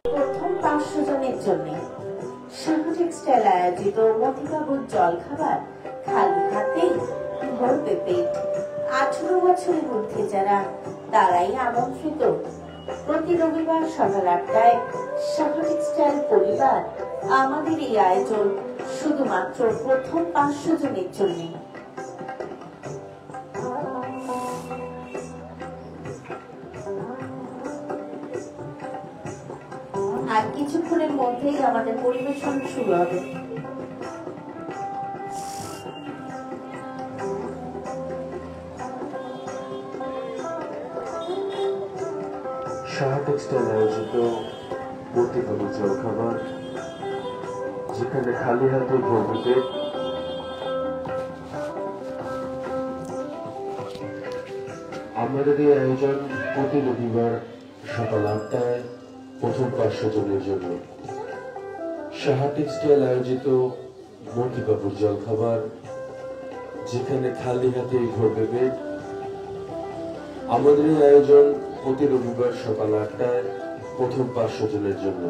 প্রথম 500 জনের জন্য সাহা টেক্সটাইল আয়োজিত মতিবাবুর জলখাবার খালি হাতেই ভরবে পেট। 18 বছরের মধ্যে যারা তারাই আমন্ত্রিত। প্রতি রবিবার সকাল 8টায় সাহা টেক্সটাইল পরিবার আমাদের এই আয়োজন শুধুমাত্র প্রথম 500 জনের জন্য। আর কিছুক্ষণের মধ্যেই আমাদের পরিবেশন শুরু হবে। সাহা টেক্সটাইল আয়োজিত মতিবাবুর জলখাবার, যেখানে খালি হাতে ভরবে পেট। আমাদের এই আয়োজন প্রতি রবিবার সকাল 8টায় প্রথম 500 জনের জন্য। সাহা টেক্সটাইল আয়োজিত মতিবাবুর জলখাবার, যেখানে খালি হাতে ভরবে পেট। আমাদের এই আয়োজন প্রতি রবিবার সকাল 8টায় প্রথম 500 জনের জন্য।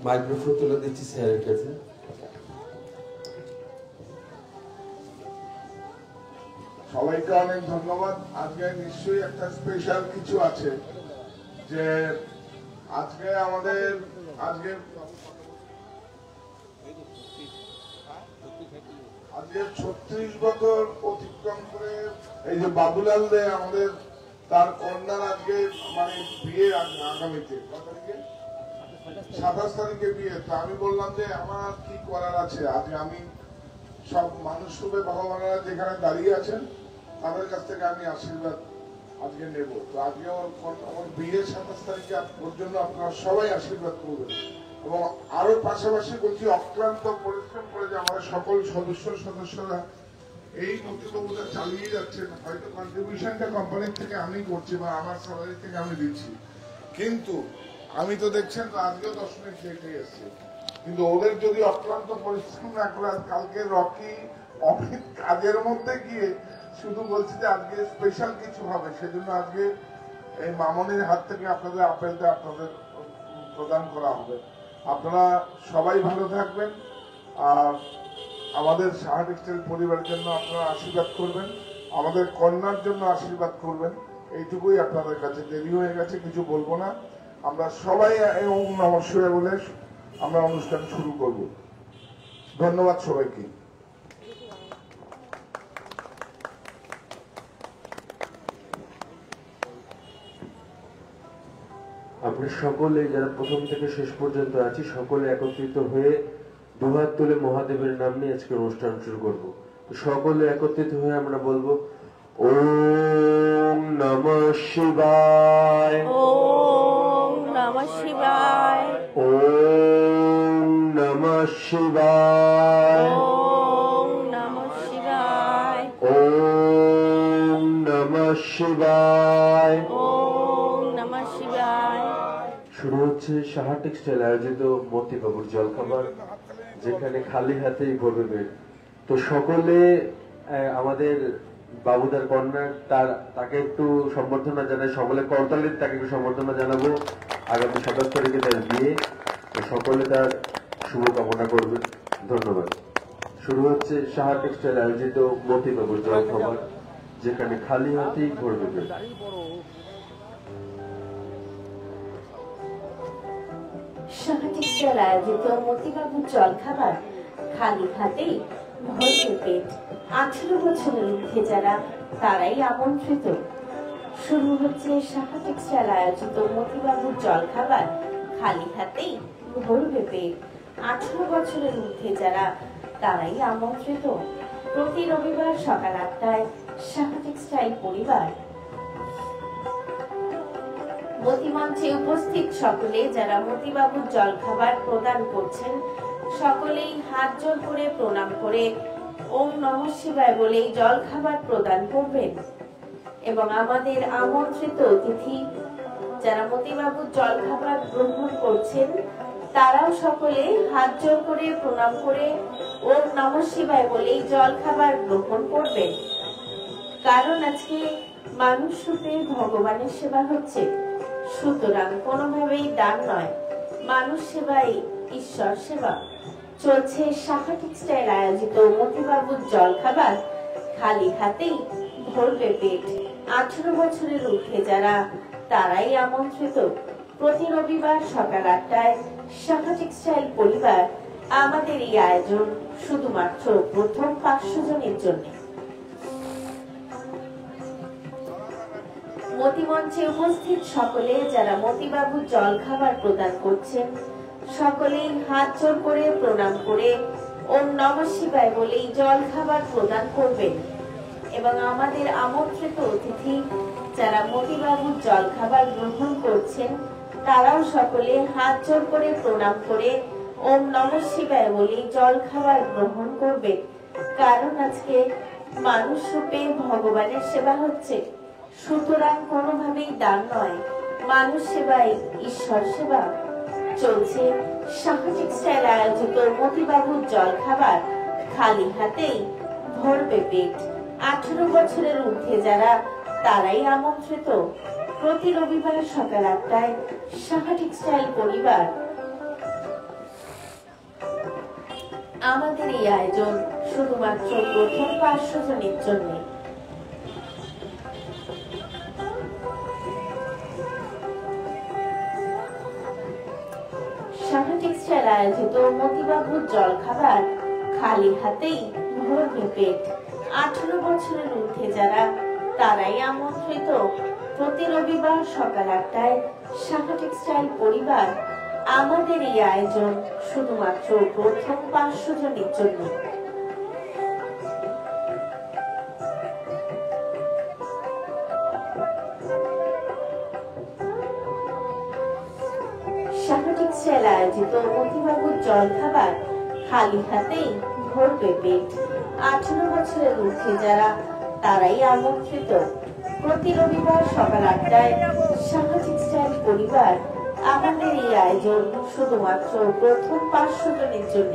মাইক্রোফোন তুলে দিচ্ছি স্যারের কাছে। সবাইকে অনেক ধন্যবাদ। আজকে নিশ্চয়ই একটা স্পেশাল কিছু আছে, যে আজকে আমাদের 36 বছর অতিক্রম করে এই যে বাবুলাল দে আমাদের, তার কন্যার আজকে মানে বিয়ে আগামীতে 27 তারিখে বিয়ে। তো আমি বললাম যে আমার কি করার আছে, আজকে আমি সব মানুষ রূপে ভগবানেরা যেখানে দাঁড়িয়ে আছেন তাদের কাছ থেকে আমি আশীর্বাদ আজকে নেব। তো আজকে আমার বিয়ের 27 তারিখে ওর জন্য আপনারা সবাই আশীর্বাদ করবেন। এবং আরো পাশাপাশি বলছি, অক্লান্ত পরিশ্রম করে যে আমাদের সকল সদস্যরা এই মতিবাবুটা চালিয়ে যাচ্ছেন। হয়তো কন্ট্রিবিউশনটা কোম্পানির থেকে আমি করছি বা আমার স্যালারি থেকে আমি দিচ্ছি, কিন্তু আমি তো দেখছেন তো আজকেও 10 মিনিট লেটে এসেছি। কিন্তু ওদের যদি অক্লান্ত পরিশ্রম না করে, কালকে রকি অনেক কাজের মধ্যে গিয়ে শুধু বলছি যে আজকে স্পেশাল কিছু হবে, সেজন্য আজকে এই মামনির হাত থেকে আপনাদের আপেলটা আপনাদের প্রদান করা হবে। আপনারা সবাই ভালো থাকবেন, আর আমাদের সাহা টেক্সটাইল পরিবারের জন্য আপনারা আশীর্বাদ করবেন, আমাদের কন্যার জন্য আশীর্বাদ করবেন। এইটুকুই আপনাদের কাছে। দেরি হয়ে গেছে, কিছু বলবো না। আমরা সবাই ওম নমঃ শিবায় বলে আমরা অনুষ্ঠান শুরু করব। ধন্যবাদ সবাইকে। আমরা সকলে যারা প্রথম থেকে শেষ পর্যন্ত আছি, সকলে একত্রিত হয়ে দুহাত তুলে মহাদেবের নাম নিয়ে আজকে অনুষ্ঠান শুরু করব। সকলে একত্রিত হয়ে আমরা বলবো ওম নমঃ শিবায়, ওম নমঃ শিবায়, ওম নমঃ শিবায়, ওম নমঃ শিবায়, ওম নমঃ শিবায়। ওম নমঃ শিবায়। শুরু হচ্ছে সাহা টেক্সটাইল আয়োজিত মতিবাবুর জলখাবার, যেখানে খালি হাতেই ভরবে পেট। তো সকলে আমাদের বাবুদার কন্যা তাকে একটু সম্বর্ধনা জানাই, সকলে করতালির তাকে একটু সম্বর্ধনা জানাবো। আগামী 27 তারিখে তার বিয়ে, সকলে তার শুভকামনা করবেন। ধন্যবাদ। শুরু হচ্ছে সাহা টেক্সটাইল আয়োজিত মতিবাবুর জলখাবার, যেখানে খালি হাতেই ভরবে পেট। সাহা টেক্সটাইল আয়োজিত মতিবাবুর জলখাবার খালি হাতেই ভরবে পেট। 18 বছরের ঊর্ধ্বে যারা তারাই আমন্ত্রিত। শুরু হচ্ছে সাহা টেক্সটাইল আয়োজিত মতিবাবুর জলখাবার খালি হাতেই ভরবে পেট। 18 বছরের ঊর্ধ্বে যারা তারাই আমন্ত্রিত। প্রতি রবিবার সকাল 8টায় সাহা টেক্সটাইল পরিবার মতিমঞ্চে উপস্থিত সকলে যারা মতিবাবুর জলখাবার প্রদান করছেন, সকলেই হাত জোর করে প্রণাম করে ওম নমঃ শিবায় বলেই জলখাবার প্রদান করবেন। এবং আমাদের আমন্ত্রিত অতিথি যারা মতিবাবুর জলখাবার গ্রহণ করছেন তারাও সকলে হাত জোড় করে প্রণাম করে ওম নমঃ শিবায় বলেই জলখাবার গ্রহণ করবেন। কারণ আজকে মানুষ রূপে ভগবানের সেবা হচ্ছে, সুতরাং কোনোভাবেই দান নয়, মানুষ সেবাই ঈশ্বর সেবা। চলছে সাহা টেক্সটাইল আয়োজিত মতিবাবুর জলখাবার, খালি হাতেই ভরবে পেট। 18 বছরের ঊর্ধ্বে যারা তারাই আমন্ত্রিত। প্রতি রবিবার সকাল 8টায় সাহা টেক্সটাইল পরিবার আমাদের এই আয়োজন শুধুমাত্র প্রথম 500 জনের জন্য। মতিমঞ্চে উপস্থিত সকলে যারা মতিবাবুর জলখাবার প্রদান করছেন সকলেই হাত জোড় করে প্রণাম করে ওম নমঃ শিবায় বলেই জলখাবার প্রদান করবেন। এবং আমাদের আমন্ত্রিত অতিথি যারা মতিবাবুর জলখাবার গ্রহণ করছেন তারাও সকলে হাত জোড় করে প্রণাম করে ওম নমঃ শিবায় বলেই জলখাবার গ্রহণ করবেন। কারণ আজকে মানুষ রূপে ভগবানের সেবা হচ্ছে, সুতরাং কোনোভাবেই দান নয়, মানুষ সেবাই ঈশ্বর সেবা। চলছে সাহা টেক্সটাইল আয়োজিত মতিবাবুর জলখাবার, খালি হাতেই ভরবে পেট। 18 বছরের ঊর্ধ্বে যারা তারাই আমন্ত্রিত। প্রতি রবিবার সকাল 8টায় সাহা টেক্সটাইল পরিবার আমাদের এই আয়োজন শুধুমাত্র প্রথম 500 জনের জন্য। সাহা টেক্সটাইল আয়োজিত মতিবাবুর জলখাবার, খালি হাতেই ভরবে পেট। 18 বছরের ঊর্ধ্বে যারা তারাই আমন্ত্রিত। প্রতি রবিবার সকাল 8টায় সাহা টেক্সটাইল পরিবার আমাদের এই আয়োজন শুধুমাত্র প্রথম 500 জনের জন্য। সাহা টেক্সটাইল আয়োজিত মতিবাবুর জলখাবার, খালি হাতেই ভরবে পেট। 18 বছরের ঊর্ধ্বে যারা তারাই আমন্ত্রিত। প্রতি রবিবার সকাল 8টায় সাহা টেক্সটাইল পরিবার আমাদের এই আয়োজন শুধুমাত্র প্রথম 500 জনের জন্য।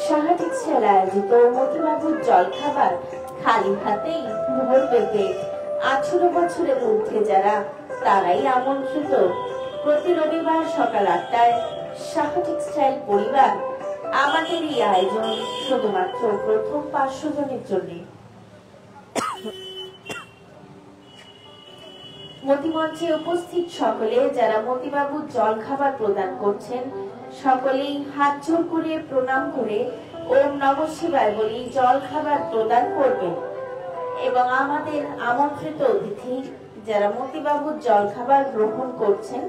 সাহা টেক্সটাইল আয়োজিত মতিবাবুর জলখাবার, খালি হাতেই ভরবে পেট। 18 বছরের ঊর্ধ্বে যারা তারাই আমন্ত্রিত। প্রতি রবিবার সকাল 8টায় সাহা টেক্সটাইল পরিবার আমাদের এই আয়োজন শুধুমাত্র প্রথম 500 জনের জন্য। মতিমঞ্চে উপস্থিত সকলে যারা মতিবাবুর জলখাবার প্রদান করছেন সকলেই হাত জোড় করে প্রণাম করে ওম নমঃ শিবায় বলেই জলখাবার প্রদান করবেন। এবং আমাদের আমন্ত্রিত অতিথি যারা মতিবাবুর জলখাবার গ্রহণ করছেন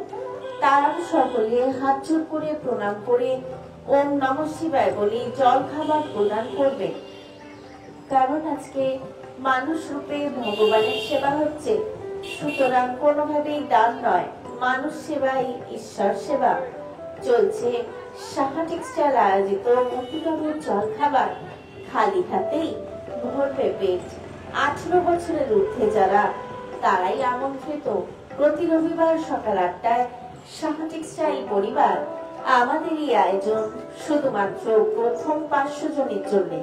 তারাও সকলে হাত জোড় করে প্রণাম করে ওম নমঃ শিবায় বলেই জলখাবার প্রদান করবেন। কারণ আজকে মানুষ রূপে ভগবানের সেবা হচ্ছে, সুতরাং কোনোভাবেই দান নয়, মানুষ সেবাই ঈশ্বর সেবা। চলছে সাহা টেক্সটাইল আয়োজিত মতিবাবুর জলখাবার, খালি হাতেই ভরবে পেট। 18 বছরের ঊর্ধ্বে যারা তারাই আমন্ত্রিত। প্রতি রবিবার সকাল 8টায় সাহা টেক্সটাইল পরিবার আমাদের এই আয়োজন শুধুমাত্র প্রথম 500 জনের জন্য।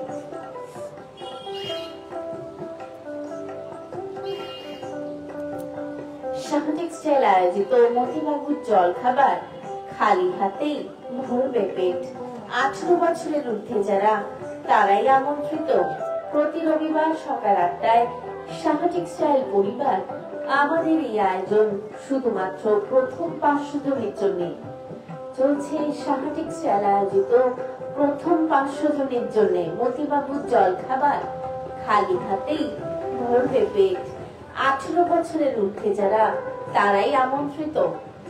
সাহা টেক্সটাইল আয়োজিত মতিবাবুর জলখাবার, খালি হাতেই ভরবে পেট। 18 বছরের ঊর্ধ্বে যারা তারাই আমন্ত্রিত। প্রতি রবিবার সকাল 8টায় সাহা টেক্সটাইল পরিবার আমাদের এই আয়োজন শুধুমাত্র প্রথম 500 জনের জন্য। চলছে সাহা টেক্সটাইল আয়োজিত প্রথম 500 জনের জন্য মতিবাবুর জলখাবার, খালি হাতেই ভরবে পেট। 18 বছরের ঊর্ধ্বে যারা তারাই আমন্ত্রিত।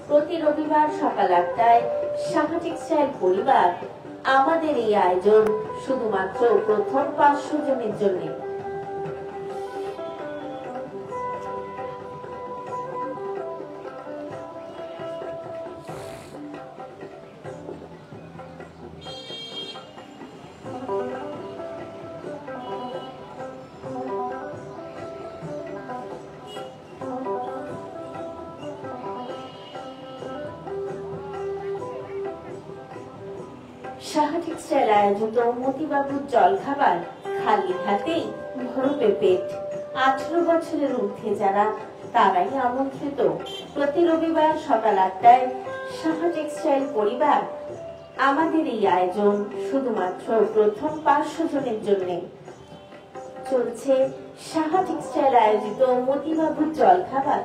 প্রতি রবিবার সকাল 8টায় সাহা টেক্সটাইল পরিবার আমাদের এই আয়োজন শুধুমাত্র প্রথম 500 জনের জন্য। সাহা টেক্সটাইল আয়োজিত মতিবাবুর জলখাবার খালি হাতেই ভরবে পেট। 18 বছরের ঊর্ধ্বে যারা তারাই আমন্ত্রিত। প্রতি রবিবার সকাল 8টায় সাহা টেক্সটাইল পরিবার আমাদের এই আয়োজন শুধুমাত্র প্রথম 500 জনের জন্য। চলছে সাহা টেক্সটাইল আয়োজিত মতিবাবুর জলখাবার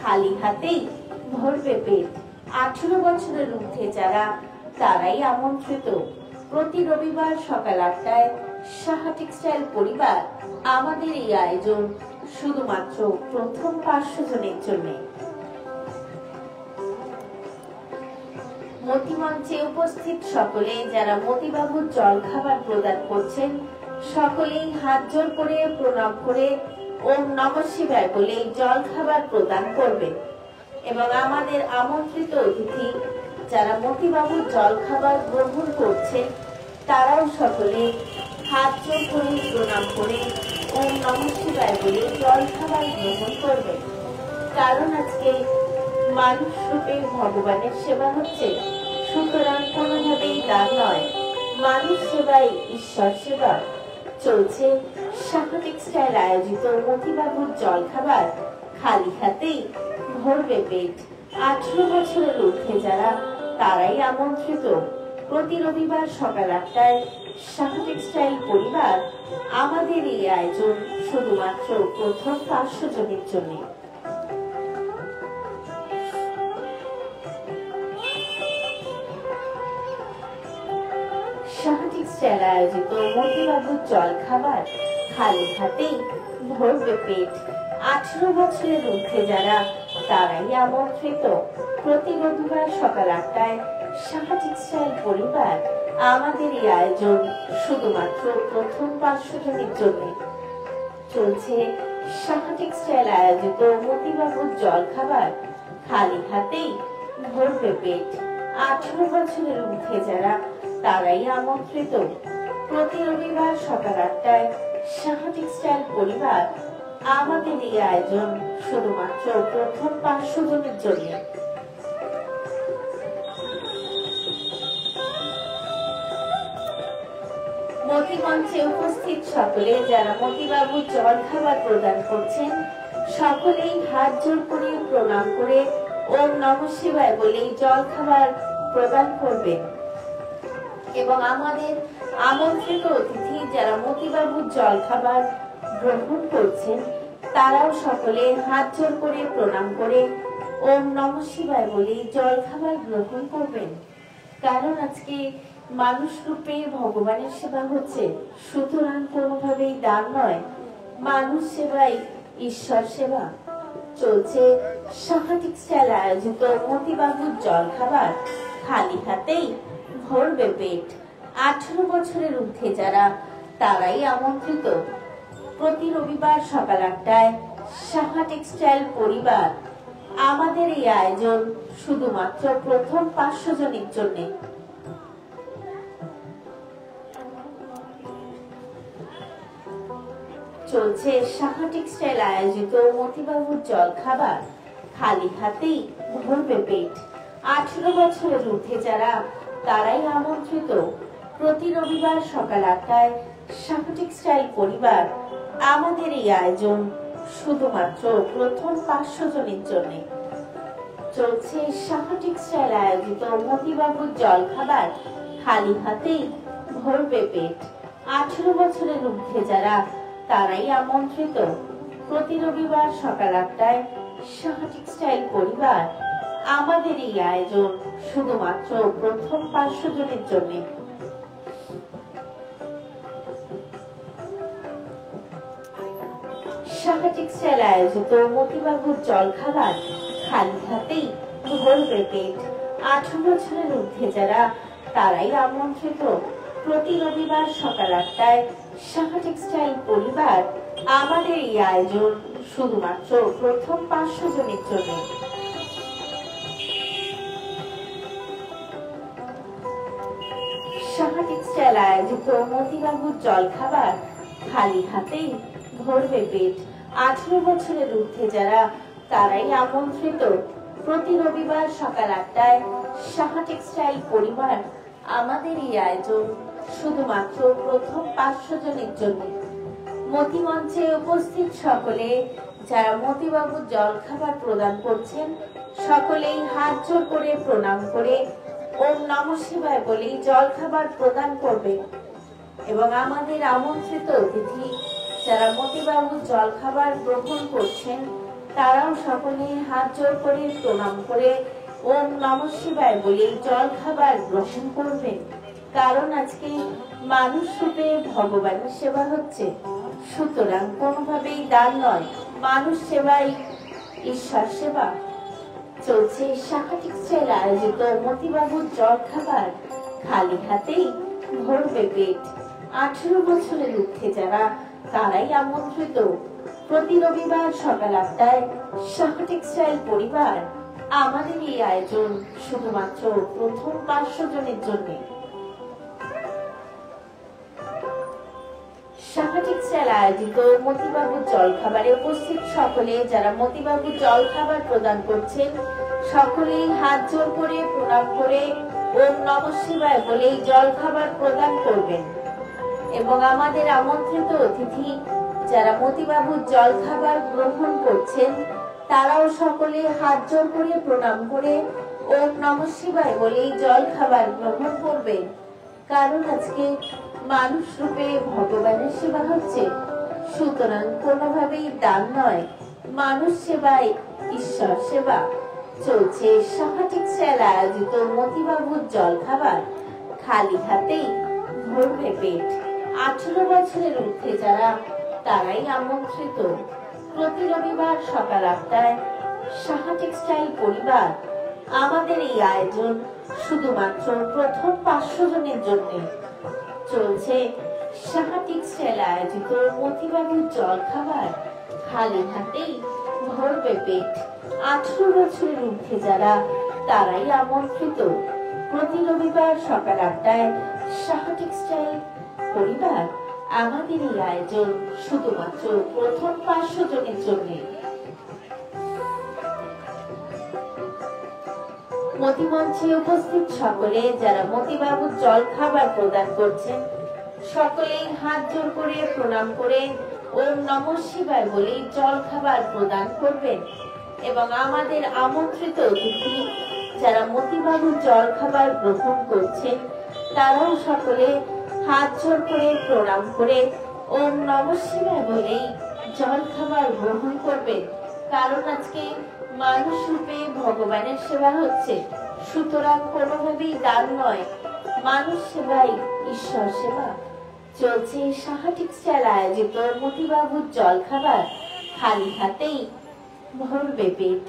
খালি হাতেই ভরবে পেট। 18 বছরের ঊর্ধ্বে যারা তারাই আমন্ত্রিত। প্রতি রবিবার সকাল 8টায় সাহা টেক্সটাইল পরিবার আমাদের এই আয়োজন শুধুমাত্র প্রথম 500 জনের জন্য। মতিমঞ্চে উপস্থিত সকলে যারা মতিবাবুর জলখাবার প্রদান করছেন সকলেই হাত জোড় করে প্রণাম করে ওম নমঃ শিবায় বলে জলখাবার প্রদান করবেন। এবং আমাদের আমন্ত্রিত অতিথি যারা মতিবাবুর জলখাবার গ্রহণ করছেন তারাও সকলে হাত জোড় করে প্রণাম করে ওম নমঃ শিবায় বলে জলখাবার গ্রহণ করবেন। কারণ আজকে মানুষ রূপে ভগবানের সেবা হচ্ছে, সুতরাং কোনোভাবেই দান নয়, মানুষ সেবাই ঈশ্বর সেবা। চলছে সাহা টেক্সটাইল আয়োজিত মতিবাবুর জলখাবার খালি হাতেই ভরবে পেট। 18 বছরের ঊর্ধ্বে যারা তারাই আমন্ত্রিত। প্রতি রবিবার সকাল 8টায় সাহা টেক্সটাইল পরিবার আমাদের এই আয়োজন শুধুমাত্র প্রথম 500 জনের জন্য। সাহা টেক্সটাইল আয়োজিত মতিবাবুর জলখাবার খালি হাতেই ভরবে পেট। 18 বছরের ঊর্ধ্বে যারা তারাই আমন্ত্রিত। প্রতি রবিবার সকাল 8টায় সাহা টেক্সটাইল পরিবার আমাদের এই আয়োজন শুধুমাত্র প্রথম 500 জনের জন্য। চলছে সাহা টেক্সটাইল আয়োজিত মতিবাবুর জলখাবার খালি হাতেই ভরবে পেট। 18 বছরের ঊর্ধ্বে যারা তারাই আমন্ত্রিত। প্রতি রবিবার সকাল 8টায় সাহা টেক্সটাইল পরিবার আমাদের এই আয়োজন শুধুমাত্র প্রথম 500 জনের জন্য। মতিমঞ্চে উপস্থিত সকলে যারা মতিবাবুর জলখাবার প্রদান করছেন সকলেই হাত জোড় করে প্রণাম করে ওম নমঃ শিবায় বলে জলখাবার প্রদান করবেন। এবং আমাদের আমন্ত্রিত অতিথি যারা মতিবাবুর জলখাবার গ্রহণ করছেন তারাও সকলে হাত জোড় করে প্রণাম করে ওম নমঃ শিবায় বলে জলখাবার গ্রহণ করবেন। কারণ আজকে মানুষ রূপে ভগবানের সেবা হচ্ছে, সুতরাং কোনোভাবেই দান নয়, মানুষ সেবাই ঈশ্বর সেবা। চলছে সাহা টেক্সটাইল আয়োজিত মতিবাবুর জলখাবার খালি হাতেই ভরবে পেট। 18 বছরের ঊর্ধ্বে যারা তারাই আমন্ত্রিত। প্রতি রবিবার সকাল 8টায় সাহা টেক্সটাইল পরিবার আমাদের এই আয়োজন শুধুমাত্র প্রথম 500 জনের জন্য। চলছে সাহা টেক্সটাইল আয়োজিত মতিবাবুর জলখাবার খালি হাতেই ভরবে পেট। 18 বছরের ঊর্ধ্বে যারা তারাই আমন্ত্রিত। প্রতি রবিবার সকাল 8টায় সাহা টেক্সটাইল পরিবার আমাদের এই আয়োজন শুধুমাত্র প্রথম 500 জনের জন্য। চলছে সাহা টেক্সটাইল আয়োজিত মতিবাবুর জলখাবার খালি হাতেই ভরবে পেট। 18 বছরের ঊর্ধ্বে যারা তারাই আমন্ত্রিত। প্রতি রবিবার সকাল 8টায় সাহা টেক্সটাইল পরিবার আমাদের এই আয়োজন শুধুমাত্র প্রথম 500 জনের জন্য। সাহা টেক্সটাইল আয়োজিত মতিবাবুর জলখাবার খালি হাতেই ভরবে পেট। 18 বছরের ঊর্ধ্বে যারা তারাই আমন্ত্রিত। প্রতি রবিবার সকাল 8টায় সাহা টেক্সটাইল পরিবার আমাদের এই আয়োজন শুধুমাত্র প্রথম 500 জনের জন্য। সাহা টেক্সটাইল আয়োজিত মতিবাবুর জলখাবার খালি হাতেই ভরবে পেট। 18 বছরের ঊর্ধ্বে যারা তারাই আমন্ত্রিত। প্রতি রবিবার সকাল 8টায় সাহা টেক্সটাইল পরিবার আমাদের এই আয়োজন শুধুমাত্র প্রথম 500 জনের জন্য। মতিমঞ্চে উপস্থিত সকলে যারা মতিবাবুর জলখাবার প্রদান করছেন সকলেই হাত জোর করে প্রণাম করে ওম নমঃ শিবায় বলেই জলখাবার প্রদান করবেন। এবং আমাদের আমন্ত্রিত অতিথি যারা মতিবাবুর জলখাবার গ্রহণ করছেন তারাও সকলে হাত জোর করে প্রণাম করে ওম নমঃ শিবায় বলেই জলখাবার গ্রহণ করবেন। কারণ আজকে মানুষ রূপে ভগবানের সেবা হচ্ছে, সুতরাং কোনোভাবেই দান নয়, মানুষ সেবাই ঈশ্বর সেবা। চলছে শাখা টেক্সটাইল আয়োজিত মতিবাবুর জলখাবার, খালি হাতেই ভরবে পেট। 18 বছরের ঊর্ধ্বে যারা তারাই আমন্ত্রিত। প্রতি রবিবার সকাল 8টায় শাখা টেক্সটাইল পরিবার। আমাদের এই আয়োজন শুধুমাত্র প্রথম 500 জনের জন্য। শাখা টেক্সটাইল আয়োজিত মতিবাবুর জলখাবারে উপস্থিত সকলে যারা মতিবাবুর জলখাবার প্রদান করছেন সকলেই হাত জোর করে প্রণাম করে ওম নমঃ শিবায় বলেই জলখাবার প্রদান করবেন। এবং আমাদের আমন্ত্রিত অতিথি যারা মতিবাবুর জলখাবার গ্রহণ করছেন তারাও সকলে হাত জোর করে প্রণাম করে ওম নমঃ শিবায় বলেই জলখাবার গ্রহণ করবেন। কারণ আজকে মানুষ রূপে ভগবানের সেবা হচ্ছে, সুতরাং কোনোভাবেই দান নয়, মানুষ সেবাই ঈশ্বর সেবা। চলছে শাখা টেক্সটাইল আয়োজিত মতিবাবুর জলখাবার, খালি হাতেই ভরবে পেট। 18 বছরের ঊর্ধ্বে যারা তারাই আমন্ত্রিত। প্রতি রবিবার সকাল 8টায় শাখা টেক্সটাইল পরিবার। আমাদের এই আয়োজন শুধুমাত্র প্রথম 500 জনের জন্য। চলছে শাখা টেক্সটাইল আয়োজিত মতিবাবুর জলখাবার, খালি হাতেই ভরবে পেট। 18 বছরের ঊর্ধ্বে যারা তারাই আমন্ত্রিত। প্রতি রবিবার সকাল 8টায় শাখা টেক্সটাইল পরিবার। আমাদের এই আয়োজন শুধুমাত্র প্রথম 500 জনের জন্য। মতিমঞ্চে উপস্থিত সকলে যারা মতিবাবুর জলখাবার প্রদান করছেন সকলেই হাত জোর করে প্রণাম করে ওম নমঃ শিবায় বলেই জলখাবার প্রদান করবেন। এবং আমাদের আমন্ত্রিত অতিথি যারা মতিবাবুর জলখাবার গ্রহণ করছেন তারাও সকলে হাত জোর করে প্রণাম করে ওম নমঃ শিবায় বলেই জলখাবার গ্রহণ করবেন। কারণ আজকে মানুষ রূপে ভগবানের সেবা হচ্ছে, সুতরাং কোনোভাবেই দান নয়, মানুষ সেবাই ঈশ্বর সেবা। চলছে শাখা টেক্সটাইল আয়োজিত মতিবাবুর জলখাবার, খালি হাতেই ভরবে পেট।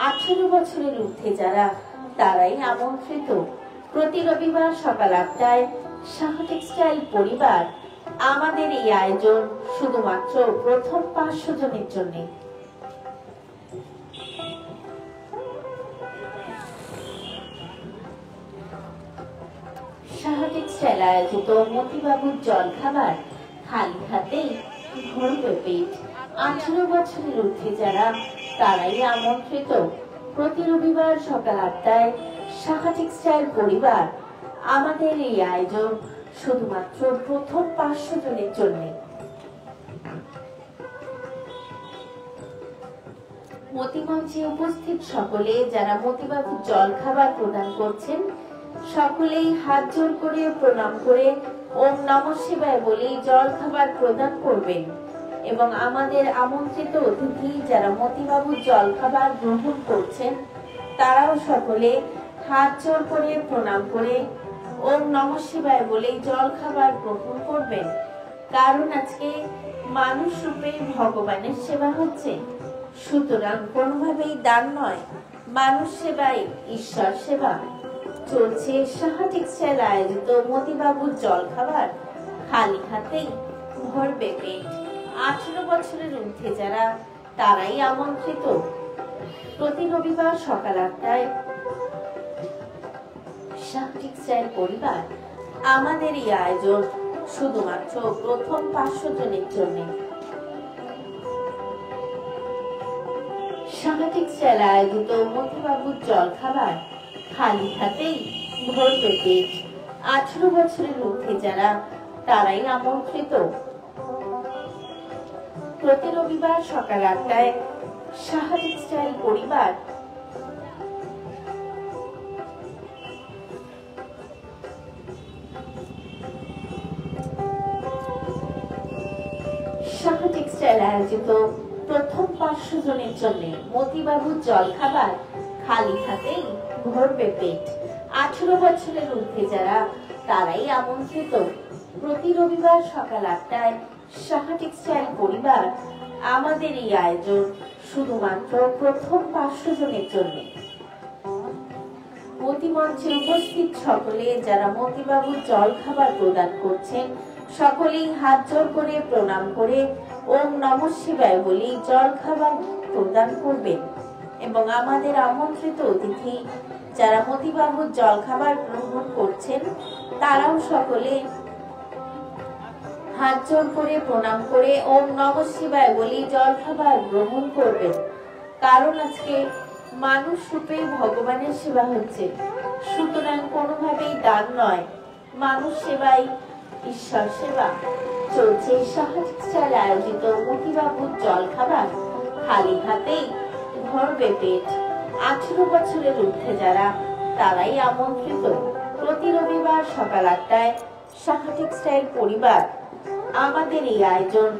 18 বছরের ঊর্ধ্বে যারা তারাই আমন্ত্রিত। প্রতি রবিবার সকাল 8টায় শাখা টেক্সটাইল পরিবার। আমাদের এই আয়োজন শুধুমাত্র প্রথম 500 জনের জন্য। শাখা টেক্সটাইল আয়োজিত মতিবাবুর জলখাবার, খালি হাতেই ভরবে পেট। 18 বছরের ঊর্ধ্বে যারা তারাই আমন্ত্রিত। প্রতি রবিবার সকাল 8টায় শাখা টেক্সটাইল পরিবার। আমাদের এই আয়োজন শুধুমাত্র প্রথম 500 জনের জন্য। মতিমঞ্চে উপস্থিত সকলে যারা মতিবাবুর জলখাবার প্রদান করছেন সকলেই হাত জোর করে প্রণাম করে ওম নমঃ শিবায় বলেই জলখাবার প্রদান করবেন। এবং আমাদের আমন্ত্রিত অতিথি যারা মতিবাবুর জলখাবার গ্রহণ করছেন তারাও সকলে হাত জোর করে প্রণাম করে ওম নমঃ শিবায় বলেই জলখাবার গ্রহণ করবেন। কারণ আজকে মানুষ রূপে ভগবানের সেবা হচ্ছে, সুতরাং কোনোভাবেই দান নয়, মানুষ সেবাই ঈশ্বর সেবা। চলছে শাখা টেক্সটাইল আয়োজিত মতিবাবুর জলখাবার, খালি হাতেই ভরবে পেট। 18 বছরের ঊর্ধ্বে যারা তারাই আমন্ত্রিত। প্রতি রবিবার সকাল 8টায় শাখা টেক্সটাইল পরিবার। আমাদের এই আয়োজন শুধুমাত্র প্রথম 500 জনের জন্য। শাখা টেক্সটাইল আয়োজিত মতিবাবুর জলখাবার, খালি হাতেই ভরবে পেট। 18 বছরের ঊর্ধ্বে যারা তারাই আমন্ত্রিত। প্রতি রবিবার সকাল 8টায় সাহা টেক্সটাইল পরিবার সাহা টেক্সটাইল আয়োজিত প্রথম 500 জনের জন্য মতিবাবুর জলখাবার খালি হাতেই ভরবে পেট। 18 বছরের ঊর্ধ্বে যারা তারাই আমন্ত্রিত। প্রতি রবিবার সকাল 8টায় সাহা টেক্সটাইল পরিবার আমাদের এই আয়োজন শুধুমাত্র প্রথম 500 জনের জন্য। মতিমঞ্চে উপস্থিত সকলে যারা মতিবাবুর জলখাবার প্রদান করছেন সকলেই হাত জোড় করে প্রণাম করে ওম নমঃ শিবায় বলি জলখাবার প্রদান করবেন এবং আমাদের আমন্ত্রিত অতিথি যারা মতিবাবুর জলখাবার গ্রহণ করছেন তারাও সকলে হাত জোড় করে প্রণাম করে ওম নমঃ শিবায় বলি জলখাবার গ্রহণ করবেন। কারণ আজকে মানুষ রূপে ভগবানের সেবা হচ্ছে, সুতরাং কোনোভাবেই দান নয়, মানুষ সেবাই ঈশ্বর সেবা। চলছে সাহা টেক্সটাইল আয়োজিত মতিবাবুর জলখাবার খালি হাতেই ভরবে পেট। 18 বছরের ঊর্ধ্বে যারা তারাই আমন্ত্রিত। প্রতি রবিবার সকাল 8টায় সাহা টেক্সটাইল পরিবার আমাদের এই আয়োজন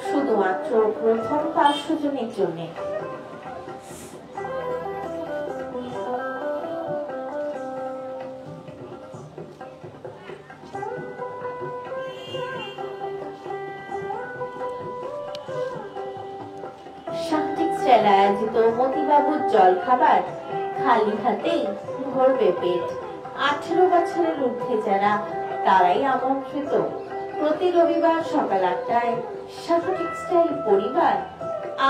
শুধুমাত্র প্রথম 500 জনের জন্য। সাহা টেক্সটাইল আয়োজিত মতিবাবুর জলখাবার খালি হাতেই ভরবে পেট। 18 বছরের ঊর্ধ্বে যারা তারাই আমন্ত্রিত। প্রতি রবিবার সকাল 8টায় সাহা টেক্সটাইল পরিবার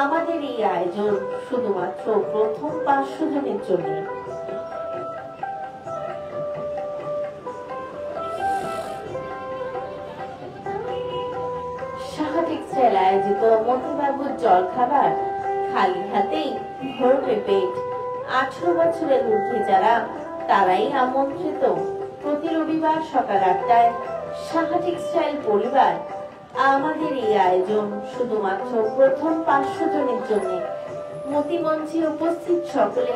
আমাদের এই আয়োজন শুধুমাত্র প্রথম 500 জনের জন্য। সাহা টেক্সটাইল আয়োজিত মতিবাবুর জলখাবার খালি হাতেই ভরবে পেট। 18 বছরের ঊর্ধ্বে যারা তারাই আমন্ত্রিত। প্রতি রবিবার সকাল 8টায় সাহা টেক্সটাইল পরিবার আমাদের এই আয়োজন শুধুমাত্র প্রথম 500 জনের জন্য। মতিমঞ্চে উপস্থিত সকলে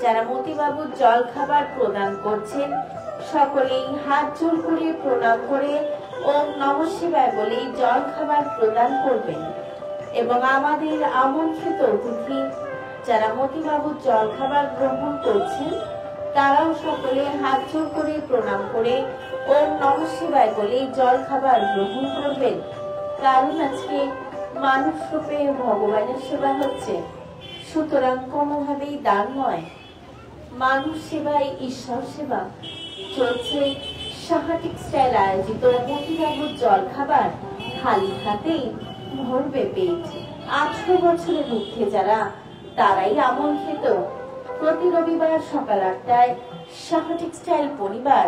যারা মতিবাবুর জলখাবার প্রদান করছেন সকলেই হাত জোড় করে প্রণাম করে ওম নমঃ শিবায় বলে জলখাবার প্রদান করবেন এবং আমাদের আমন্ত্রিত অতিথি যারা মতিবাবুর জলখাবার গ্রহণ করছেন তারাও সকলে হাত জোড় করে প্রণাম করে ওম নমঃ শিবায় বলে জলখাবার গ্রহণ করবেন। কারণ আজকে মানুষ রূপে ভগবানের সেবা হচ্ছে, সুতরাং কোনোভাবেই দান নয়, মানুষ সেবাই ঈশ্বর সেবা। চলছে সাহা টেক্সটাইল আয়োজিত মতিবাবুর জলখাবার খালি হাতেই ভরবে পেট। 18 বছরের ঊর্ধ্বে যারা তারাই আমন্ত্রিত। প্রতি রবিবার সকাল 8টায় সাহা টেক্সটাইল পরিবার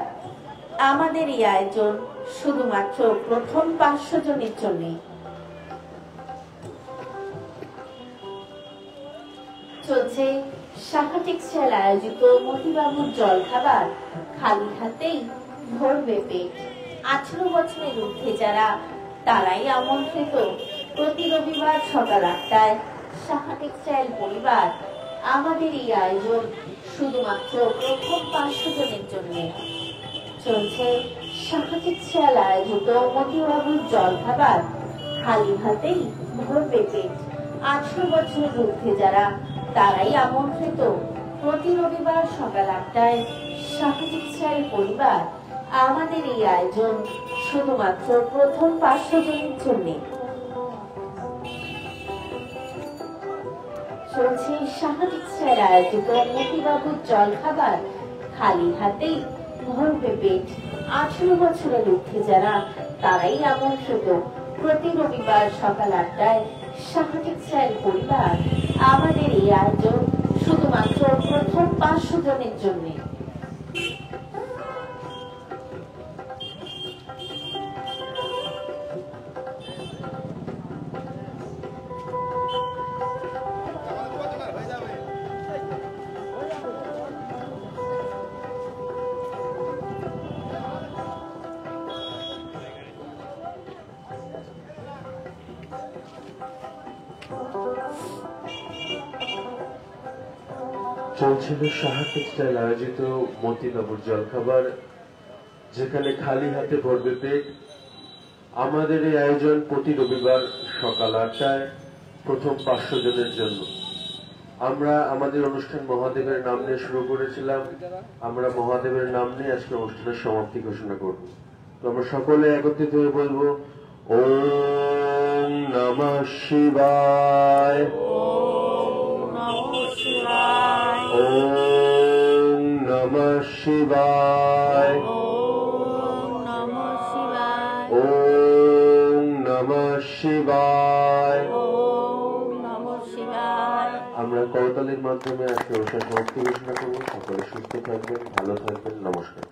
আমাদের এই আয়োজন শুধুমাত্র প্রথম 500 জনের জন্য। চলছে সাহা টেক্সটাইল আয়োজিত মতিবাবুর জলখাবার খালি হাতেই ভরবে পেট। 18 বছরের ঊর্ধ্বে যারা তারাই আমন্ত্রিত। প্রতি রবিবার সকাল 8টায় সাহা টেক্সটাইল পরিবার আমাদের এই আয়োজন শুধুমাত্র প্রথম 500 জনের জন্য। চলছে সাহা টেক্সটাইল আয়োজিত মতিবাবুর জলখাবার খালি হাতেই ভরবে পেট। 18 বছরের ঊর্ধ্বে যারা তারাই আমন্ত্রিত। প্রতি রবিবার সকাল 8টায় সাহা টেক্সটাইল পরিবার আমাদের এই আয়োজন শুধুমাত্র প্রথম 500 জনের জন্য। চলছে সাহা টেক্সটাইল আয়োজিত মতিবাবুর জলখাবার খালি হাতেই ভরবে পেট। 18 বছরের ঊর্ধ্বে যারা তারাই আমন্ত্রিত। প্রতি রবিবার সকাল 8টায় সাহা টেক্সটাইল পরিবার আমাদের এই আয়োজন শুধুমাত্র প্রথম 500 জনের জন্য। চলছিল সাহা টেক্সটাইল আয়োজিত মতিবাবুর জলখাবার, যেখানে খালি হাতে ভরবে পেট। আমাদের এই আয়োজন প্রতি রবিবার সকাল 8টায় প্রথম 500 জনের জন্য। আমরা আমাদের অনুষ্ঠান মহাদেবের নাম নিয়ে শুরু করেছিলাম। আমরা মহাদেবের নাম নিয়ে আজকে অনুষ্ঠানের সমাপ্তি ঘোষণা করব। তো আমরা সকলে একত্রিত হয়ে বলবো, ওম নমঃ শিবায়, ওম নমঃ শিবায়, ওম নমঃ শিবায়। আমরা করতালির মাধ্যমে আজকে অনুষ্ঠান সমাপ্তি ঘোষণা করবো। সকলে সুস্থ থাকবেন, ভালো থাকবেন। নমস্কার।